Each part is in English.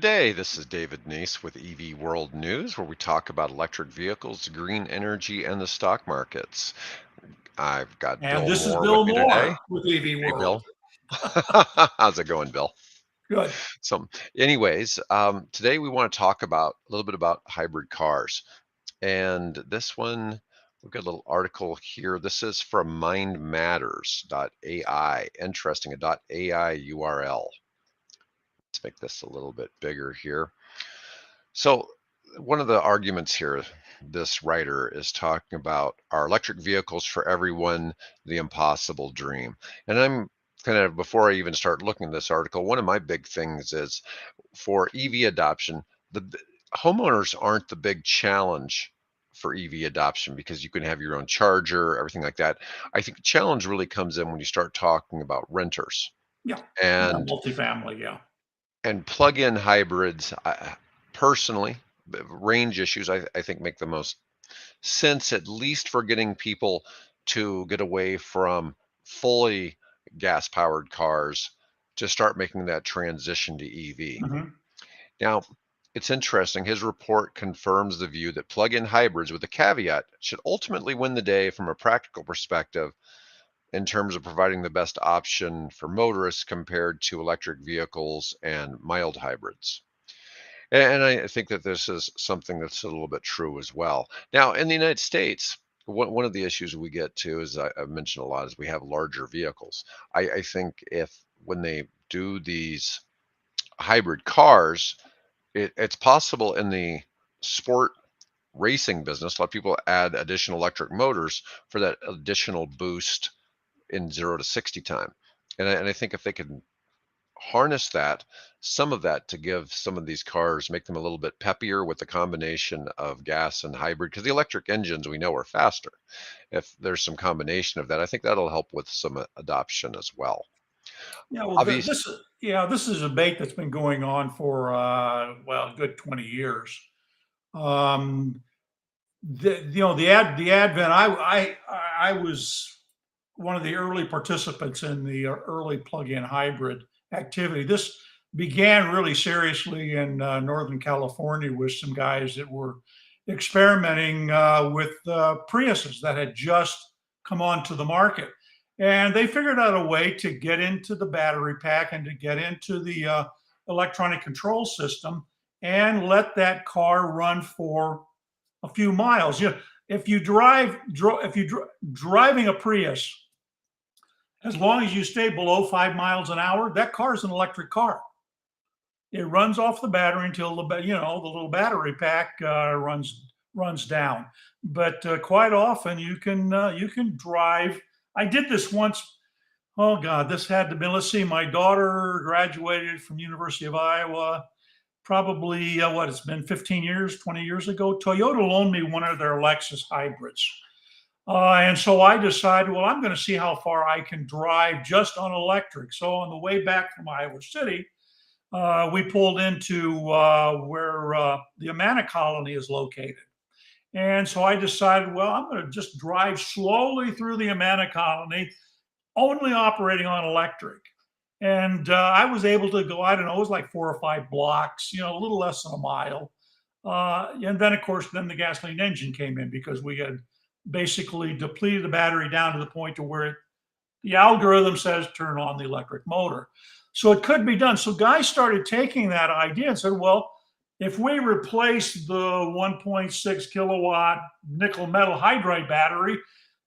day. This is David Neese with EV World News, where we talk about electric vehicles, green energy, and the stock markets. I've got And Bill this is Moore with Bill me Moore today. with AV Hey, World. Bill. How's it going, Bill? Good. So, today we want to talk about a little bit about hybrid cars. And this one, we've got a little article here. This is from mindmatters.ai. Interesting, a .ai URL. Let's make this a little bit bigger here. So, one of the arguments here, this writer is talking about are electric vehicles for everyone the impossible dream? And I'm kind of, before I even start looking at this article, one of my big things is for EV adoption, homeowners aren't the big challenge for EV adoption because you can have your own charger, everything like that. I think the challenge really comes in when you start talking about renters Yeah. Yeah. and Multifamily. Yeah. plug-in hybrids. Personally, range issues I think make the most sense, at least for getting people to get away from fully gas-powered cars to start making that transition to EV. hmm Now, it's interesting. His report confirms the view that plug-in hybrids, with a caveat, should ultimately win the day from a practical perspective in terms of providing the best option for motorists compared to electric vehicles and mild hybrids. And I think that this is something that's a little bit true as well. Now, in the United States, one of the issues we get to, as I've mentioned a lot, is we have larger vehicles. I think if when they do these hybrid cars, it's possible in the sport racing business, a lot of people add additional electric motors for that additional boost in 0 to 60 time. And I think if they could harness that, some of that, to give some of these cars, make them a little bit peppier with the combination of gas and hybrid, because the electric engines we know are faster. If there's some combination of that, I think that'll help with some adoption as well. Yeah. Well, Obviously, this is a debate that's been going on for a good 20 years. Um, the advent. I was one of the early participants in the early plug-in hybrid activity. This began really seriously in Northern California with some guys that were experimenting with Priuses that had just come onto the market. And they figured out a way to get into the battery pack and to get into the electronic control system and let that car run for a few miles. If you driving a Prius, as long as you stay below 5 miles an hour, that car is an electric car. It runs off the battery until the little battery pack runs down. But quite often you can drive. I did this once. Oh God, this had to be. Let's see. My daughter graduated from University of Iowa. Probably it's been 15 years, 20 years ago. Toyota loaned me one of their Lexus hybrids. And so I decided, well, I'm going to see how far I can drive just on electric. So on the way back from Iowa City, we pulled into where the Amana colony is located. And so I decided, well, I'm going to just drive slowly through the Amana colony, only operating on electric. And I was able to go, I don't know, it was like 4 or 5 blocks, a little less than a mile. And then, of course, then the gasoline engine came in because we had basically depleted the battery down to the point to where the algorithm says turn on the electric motor. So it could be done. So guys started taking that idea and said, well, if we replace the 1.6 kilowatt nickel metal hydride battery,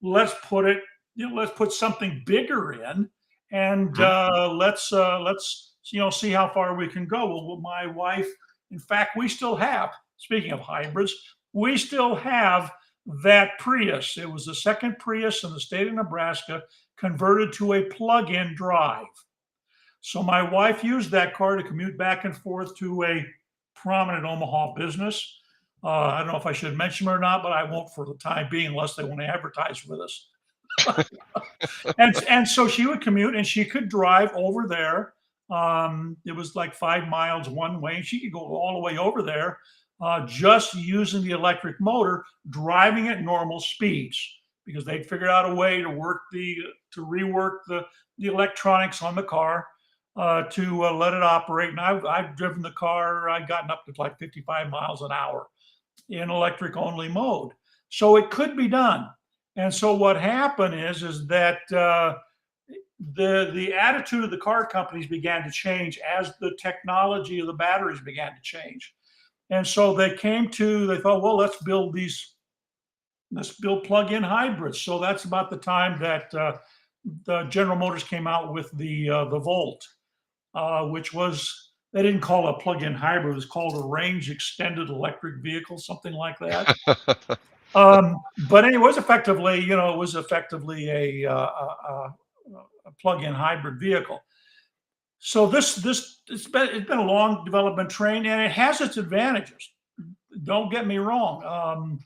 let's put something bigger in, and let's see how far we can go. Well, my wife, in fact, we still have. Speaking of hybrids, we still have that Prius. It was the second Prius in the state of Nebraska converted to a plug-in drive. So my wife used that car to commute back and forth to a prominent Omaha business. I don't know if I should mention them or not, but I won't for the time being unless they want to advertise with us. and so she would commute and she could drive over there. It was like 5 miles one way. And she could go all the way over there just using the electric motor, driving at normal speeds, because they'd figured out a way to rework the electronics on the car to let it operate. And I've driven the car, I've gotten up to like 55 miles an hour in electric only mode. So it could be done. And so what happened is that the attitude of the car companies began to change as the technology of the batteries began to change. And so they thought, well, let's build plug-in hybrids. So that's about the time that the General Motors came out with the Volt, which was, they didn't call it a plug-in hybrid, it was called a range extended electric vehicle, something like that. But anyway, it was effectively a plug-in hybrid vehicle. So it's been a long development train, and it has its advantages. Don't get me wrong.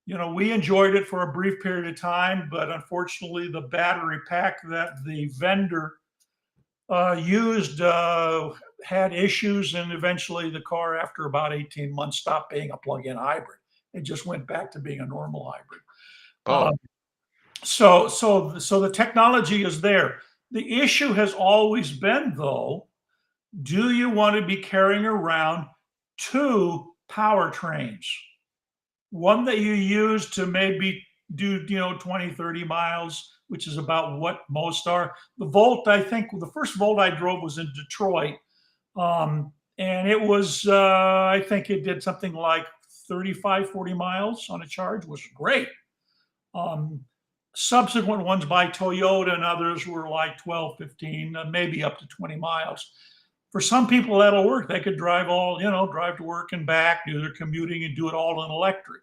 We enjoyed it for a brief period of time, but unfortunately, the battery pack that the vendor used had issues, and eventually the car, after about 18 months, stopped being a plug-in hybrid. It just went back to being a normal hybrid. Oh, So the technology is there. The issue has always been, though, do you want to be carrying around two powertrains? One that you use to maybe do 20, 30 miles, which is about what most are. The Volt, I think the first Volt I drove was in Detroit, and it was I think it did something like 35, 40 miles on a charge, was great. um, Subsequent ones by Toyota and others were like 12, 15, maybe up to 20 miles. For some people that'll work. They could drive to work and back, do their commuting and do it all in electric.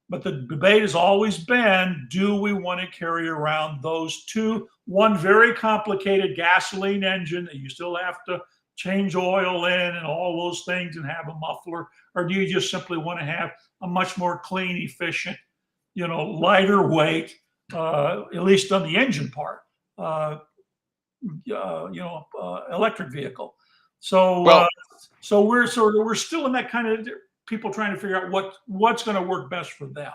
But the debate has always been, do we want to carry around those two? One very complicated gasoline engine that you still have to change oil in and all those things and have a muffler, or do you just simply want to have a much more clean, efficient, lighter weight, at least on the engine part, uh, electric vehicle? So, well, we're still in that kind of people trying to figure out what's going to work best for them.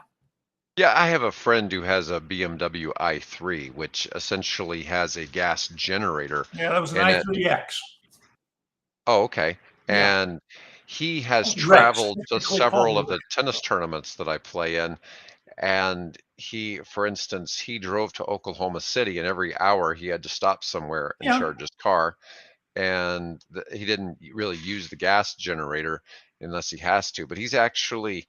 yeah, I have a friend who has a BMW i3, which essentially has a gas generator Yeah, that was an in it. i3X. Oh, okay. Yeah, And he has Rex, traveled to technically several called of the Rex. tennis tournaments that I play in. And for instance, he drove to Oklahoma City, and every hour he had to stop somewhere and Yeah, charge his car. And he didn't really use the gas generator unless he has to. But he's actually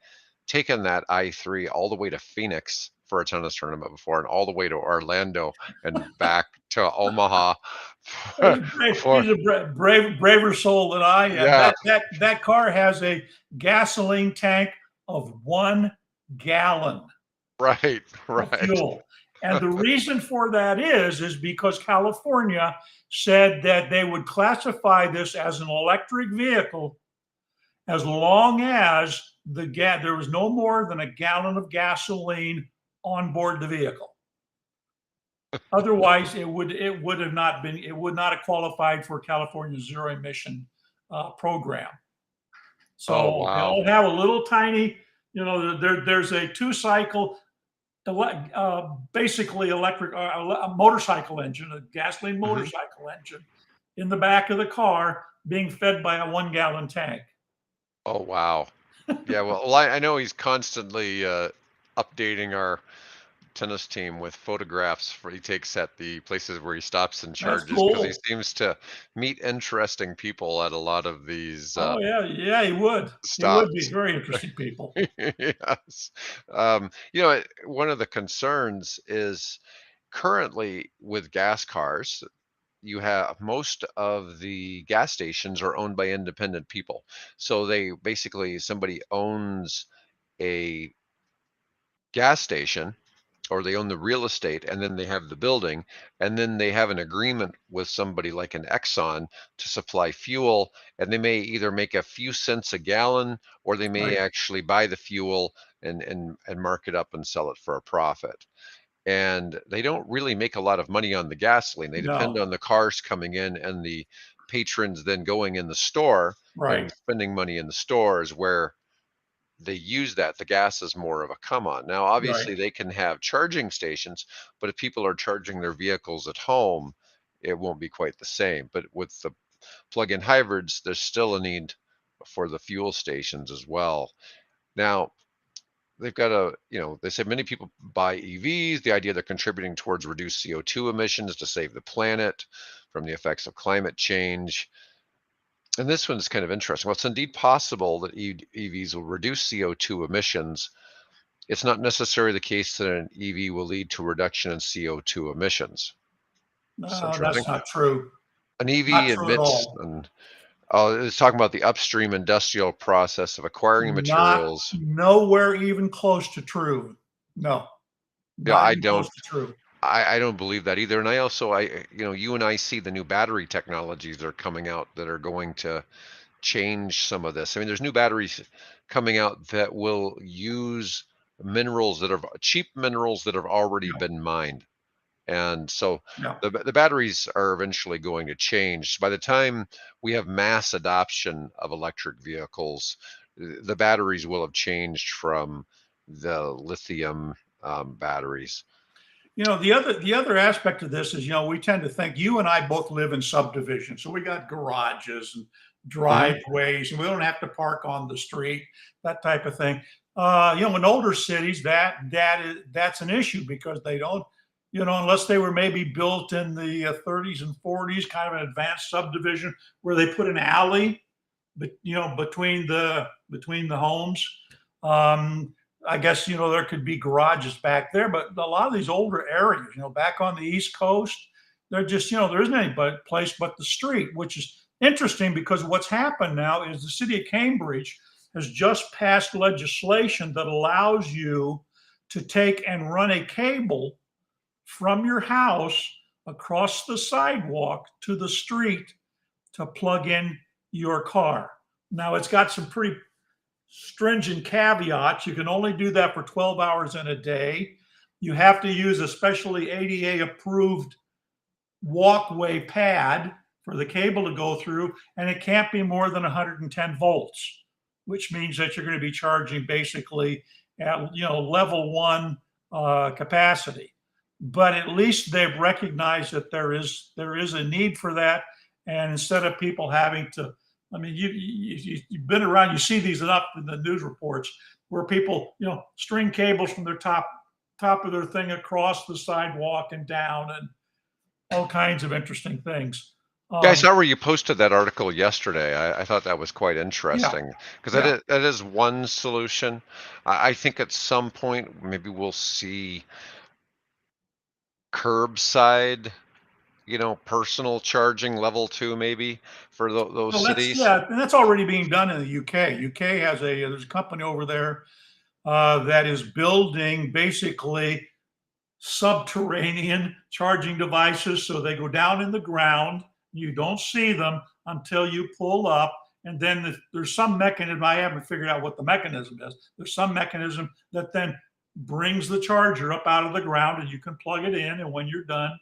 taken that i3 all the way to Phoenix for a tennis tournament before, and all the way to Orlando and back to Omaha he's for, a brave, for he's a braver soul than I am. yeah, That car has a gasoline tank of 1 gallon right, of right. fuel. And the reason for that is because California said that they would classify this as an electric vehicle as long as there was no more than a gallon of gasoline on board the vehicle. Otherwise, it would not have qualified for California's zero emission program. Oh, So wow. they'll have a little tiny, there's a 2-cycle, basically electric, a motorcycle engine, a gasoline Hmm. motorcycle engine in the back of the car being fed by a 1 gallon tank. Oh, wow. Yeah, well, I know he's constantly updating our tennis team with photographs he takes at the places where he stops and That's charges, because he cool. seems to meet interesting people at a lot of these Oh yeah, yeah, he would. He would be stops. very interesting people. Yes. One of the concerns is currently with gas cars, you have most of the gas stations are owned by independent people. So they basically, somebody owns a gas station, or they own the real estate, and then they have the building, and then they have an agreement with somebody like an Exxon to supply fuel, and they may either make a few cents a gallon, or they may Right. actually buy the fuel and mark it up and sell it for a profit. And they don't really make a lot of money on the gasoline. They depend No. on the cars coming in and the patrons then going in the store and Right. spending money in the stores, where they use that. The gas is more of a come on. Now, Right. obviously, they can have charging stations, but if people are charging their vehicles at home, it won't be quite the same. But with the plug-in hybrids, there's still a need for the fuel stations as well. Now, they've got they say many people buy EVs, the idea they're contributing towards reduced CO2 emissions to save the planet from the effects of climate change. And this one's kind of interesting. Well, it's indeed possible that EVs will reduce CO2 emissions. It's not necessarily the case that an EV will lead to a reduction in CO2 emissions. It's No, interesting. that's not true. An Not EV true at emits, all. and it's talking about the upstream industrial process of acquiring Not materials. nowhere even close to true. No, Yeah, not even close to true. I don't believe that either. And you and I see the new battery technologies that are coming out that are going to change some of this. I mean, there's new batteries coming out that will use cheap minerals that have already Yeah, been mined. And so yeah. the batteries are eventually going to change. By the time we have mass adoption of electric vehicles, the batteries will have changed from the lithium batteries. The other aspect of this is, we tend to think you and I both live in subdivisions, so we got garages and Hmm. driveways, and we don't have to park on the street, that type of thing. In older cities, that's an issue because they don't, unless they were maybe built in the 30s and 40s, kind of an advanced subdivision where they put an alley, but between the homes. Um, I guess there could be garages back there, but a lot of these older areas, back on the East Coast, they're just there isn't any place but the street, which is interesting because what's happened now is the city of Cambridge has just passed legislation that allows you to take and run a cable from your house across the sidewalk to the street to plug in your car. Now it's got some pretty stringent caveats. You can only do that for 12 hours in a day. You have to use a specially ADA approved walkway pad for the cable to go through, and it can't be more than 110 volts, which means that you're going to be charging basically at level one capacity. But at least they've recognized that there is a need for that, and instead of people having to, I mean, you've been around, you see these enough in the news reports where people string cables from their top of their thing across the sidewalk and down, and all kinds of interesting things. Yeah, I Um, saw where you posted that article yesterday. I thought that was quite yeah, interesting because yeah. that is one solution. I think at some point maybe we'll see curbside, personal charging level two maybe for those Well, cities. and that's already being done in the UK. UK has there's a company over there that is building basically subterranean charging devices. So they go down in the ground. You don't see them until you pull up. And then there's some mechanism, I haven't figured out what the mechanism is. There's some mechanism that then brings the charger up out of the ground and you can plug it in. And when you're done,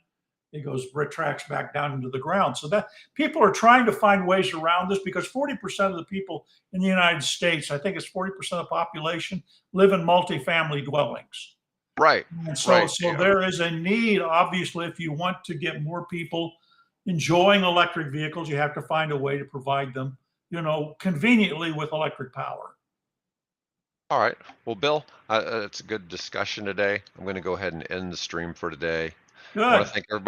it goes retracts back down into the ground. So that people are trying to find ways around this because 40% of the people in the United States, I think it's 40% of the population, live in multifamily dwellings. Right, And so, right. so Yeah. there is a need, obviously, if you want to get more people enjoying electric vehicles, you have to find a way to provide them, conveniently with electric power. All right. Well, Bill, it's a good discussion today. I'm going to go ahead and end the stream for today. I want to Good. thank everybody